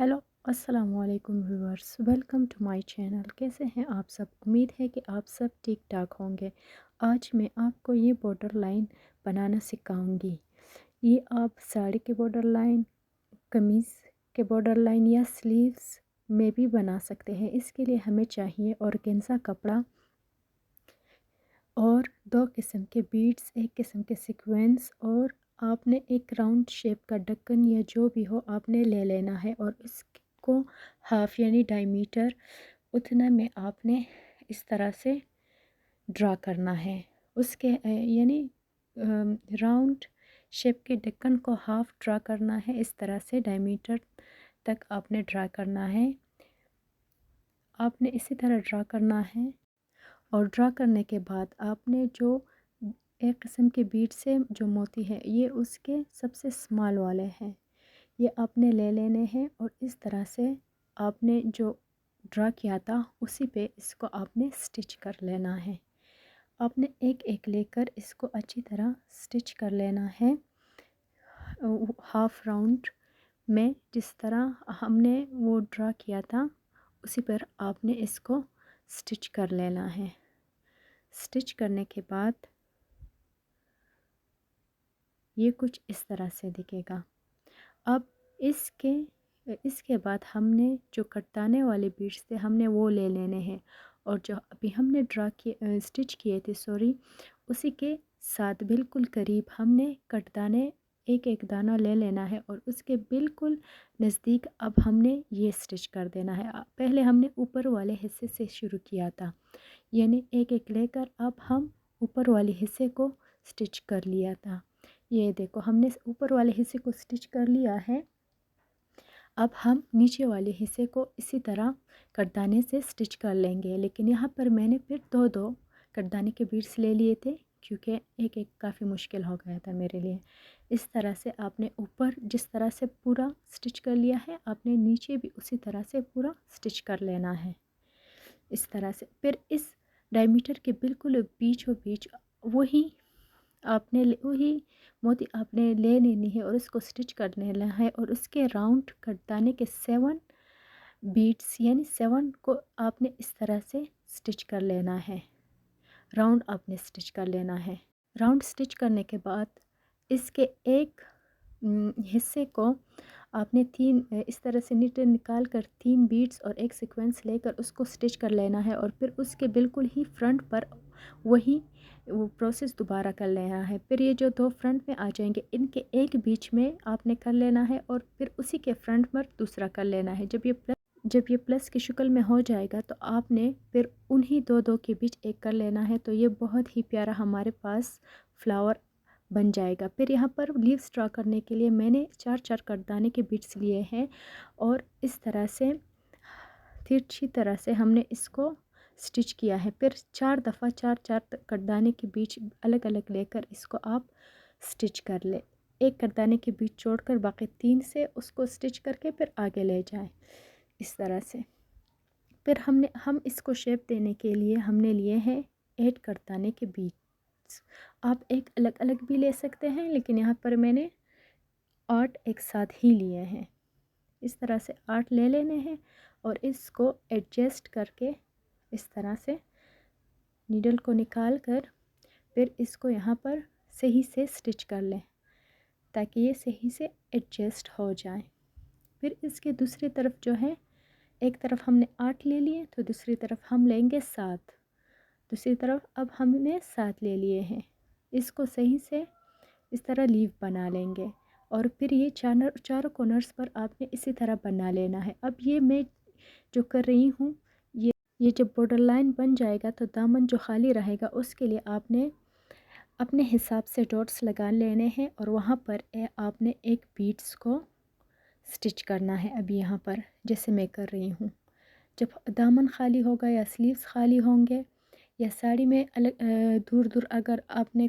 Hello अस्सलाम वालेकुम viewers, welcome to my channel. कैसे हैं आप सब? उम्मीद है कि आप सब ठीक ठाक होंगे। आज मैं आपको ये बॉर्डर लाइन बनाना सिखाऊंगी। ये आप साड़ी के बॉर्डर लाइन, कमीज़ के बॉर्डर लाइन या स्लीव्स में भी बना सकते हैं। इसके लिए हमें चाहिए ऑर्गेन्जा कपड़ा और दो किस्म के बीड्स, एक किस्म के सीक्वेंस, और आपने एक राउंड शेप का ढक्कन या जो भी हो आपने ले लेना है और इसको हाफ यानी डायमीटर उतना में आपने इस तरह से ड्रा करना है। उसके यानी राउंड शेप के ढक्कन को हाफ ड्रा करना है, इस तरह से डायमीटर तक आपने ड्रा करना है। आपने इसी तरह ड्रा करना है और ड्रा करने के बाद आपने जो एक किस्म के बीड से जो मोती है ये उसके सबसे स्मॉल वाले हैं, ये आपने ले लेने हैं और इस तरह से आपने जो ड्रा किया था उसी पे इसको आपने स्टिच कर लेना है। आपने एक एक लेकर इसको अच्छी तरह स्टिच कर लेना है हाफ राउंड में, जिस तरह हमने वो ड्रा किया था उसी पर आपने इसको स्टिच कर लेना है। स्टिच करने के बाद ये कुछ इस तरह से दिखेगा। अब इसके बाद हमने जो कटाने वाले बीड्स थे हमने वो ले लेने हैं और जो अभी हमने स्टिच किए थे उसी के साथ बिल्कुल करीब हमने कटदाने एक एक दाना ले लेना है और उसके बिल्कुल नज़दीक अब हमने ये स्टिच कर देना है। पहले हमने ऊपर वाले हिस्से से शुरू किया था, यानी एक एक लेकर अब हम ऊपर वाले हिस्से को स्टिच कर लिया था। ये देखो हमने ऊपर वाले हिस्से को स्टिच कर लिया है। अब हम नीचे वाले हिस्से को इसी तरह कटदाने से स्टिच कर लेंगे, लेकिन यहाँ पर मैंने फिर दो दो कटदाने के बीड्स ले लिए थे क्योंकि एक एक काफ़ी मुश्किल हो गया था मेरे लिए। इस तरह से आपने ऊपर जिस तरह से पूरा स्टिच कर लिया है आपने नीचे भी उसी तरह से पूरा स्टिच कर लेना है। इस तरह से फिर इस डायमीटर के बिल्कुल बीचों बीच वही मोती आपने ले लेनी है और उसको स्टिच कर लेना है और उसके राउंड कटदाने के 7 बीट्स यानी 7 को आपने इस तरह से स्टिच कर लेना है। राउंड आपने स्टिच कर लेना है। राउंड स्टिच करने के बाद इसके एक हिस्से को आपने इस तरह से निकाल कर 3 बीड्स और एक सीक्वेंस लेकर उसको स्टिच कर लेना है और फिर उसके बिल्कुल ही फ्रंट पर वही वो प्रोसेस दोबारा कर लेना है। फिर ये जो दो फ्रंट में आ जाएंगे इनके एक बीच में आपने कर लेना है और फिर उसी के फ्रंट पर दूसरा कर लेना है। जब ये प्लस की शक्ल में हो जाएगा तो आपने फिर उन्हीं दो दो के बीच एक कर लेना है, तो ये बहुत ही प्यारा हमारे पास फ्लावर बन जाएगा। फिर यहाँ पर लीव्स ड्रा करने के लिए मैंने 4-4 कटदाने के बीट्स लिए हैं और इस तरह से तिरछी तरह से हमने इसको स्टिच किया है। फिर 4 दफ़ा 4-4 कटदाने के बीच अलग अलग लेकर इसको आप स्टिच कर ले। एक कटदाने के बीच छोड़कर बाकी 3 से उसको स्टिच करके फिर आगे ले जाएं इस तरह से। फिर हम इसको शेप देने के लिए हमने लिए हैं 8 कटदाने के बीच। आप एक अलग अलग भी ले सकते हैं, लेकिन यहाँ पर मैंने 8 एक साथ ही लिए हैं। इस तरह से 8 ले लेने हैं और इसको एडजस्ट करके इस तरह से नीडल को निकाल कर फिर इसको यहाँ पर सही से स्टिच कर लें ताकि ये सही से एडजस्ट हो जाए। फिर इसके दूसरी तरफ जो है, एक तरफ हमने 8 ले लिए तो दूसरी तरफ हम लेंगे 7। दूसरी तरफ अब हमने 7 ले लिए हैं। इसको सही से इस तरह लीव बना लेंगे और फिर ये चारों कॉर्नर्स पर आपने इसी तरह बना लेना है। अब ये मैं जो कर रही हूँ ये जब बॉर्डर लाइन बन जाएगा तो दामन जो खाली रहेगा उसके लिए आपने अपने हिसाब से डॉट्स लगा लेने हैं और वहाँ पर आपने एक बीड्स को स्टिच करना है। अभी यहाँ पर जैसे मैं कर रही हूँ, जब दामन खाली होगा या स्लीव्स खाली होंगे या साड़ी में अलग दूर दूर अगर आपने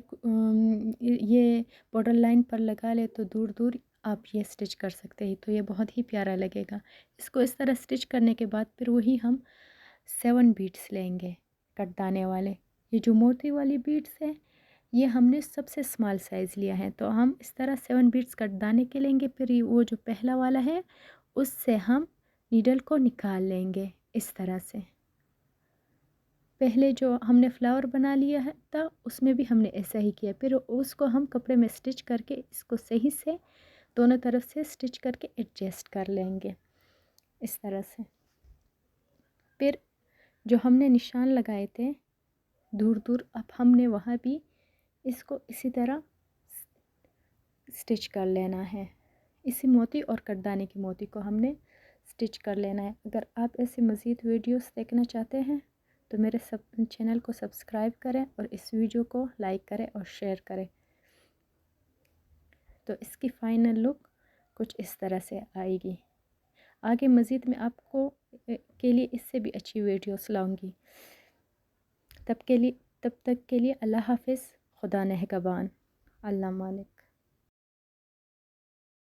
ये बॉर्डर लाइन पर लगा ले तो दूर दूर आप ये स्टिच कर सकते हैं, तो ये बहुत ही प्यारा लगेगा। इसको इस तरह स्टिच करने के बाद फिर वही हम 7 बीड्स लेंगे कटदाने वाले। ये जो मोती वाली बीड्स है ये हमने सबसे स्मॉल साइज़ लिया है, तो हम इस तरह 7 बीड्स कटदाने के लेंगे। फिर वो जो पहला वाला है उससे हम नीडल को निकाल लेंगे इस तरह से। पहले जो हमने फ्लावर बना लिया है था उसमें भी हमने ऐसा ही किया, फिर उसको हम कपड़े में स्टिच करके इसको सही से दोनों तरफ से स्टिच करके एडजस्ट कर लेंगे इस तरह से। फिर जो हमने निशान लगाए थे दूर दूर, अब हमने वहाँ भी इसको इसी तरह स्टिच कर लेना है। इसी मोती और कटदाने की मोती को हमने स्टिच कर लेना है। अगर आप ऐसे मज़ीद वीडियोस देखना चाहते हैं तो मेरे चैनल को सब्सक्राइब करें और इस वीडियो को लाइक करें और शेयर करें। तो इसकी फ़ाइनल लुक कुछ इस तरह से आएगी। आगे मज़ीद मैं आपको के लिए इससे भी अच्छी वीडियोस लाऊंगी। तब तक के लिए अल्लाह हाफ़िज़, खुदा निगहबान, अल्लाह मालिक।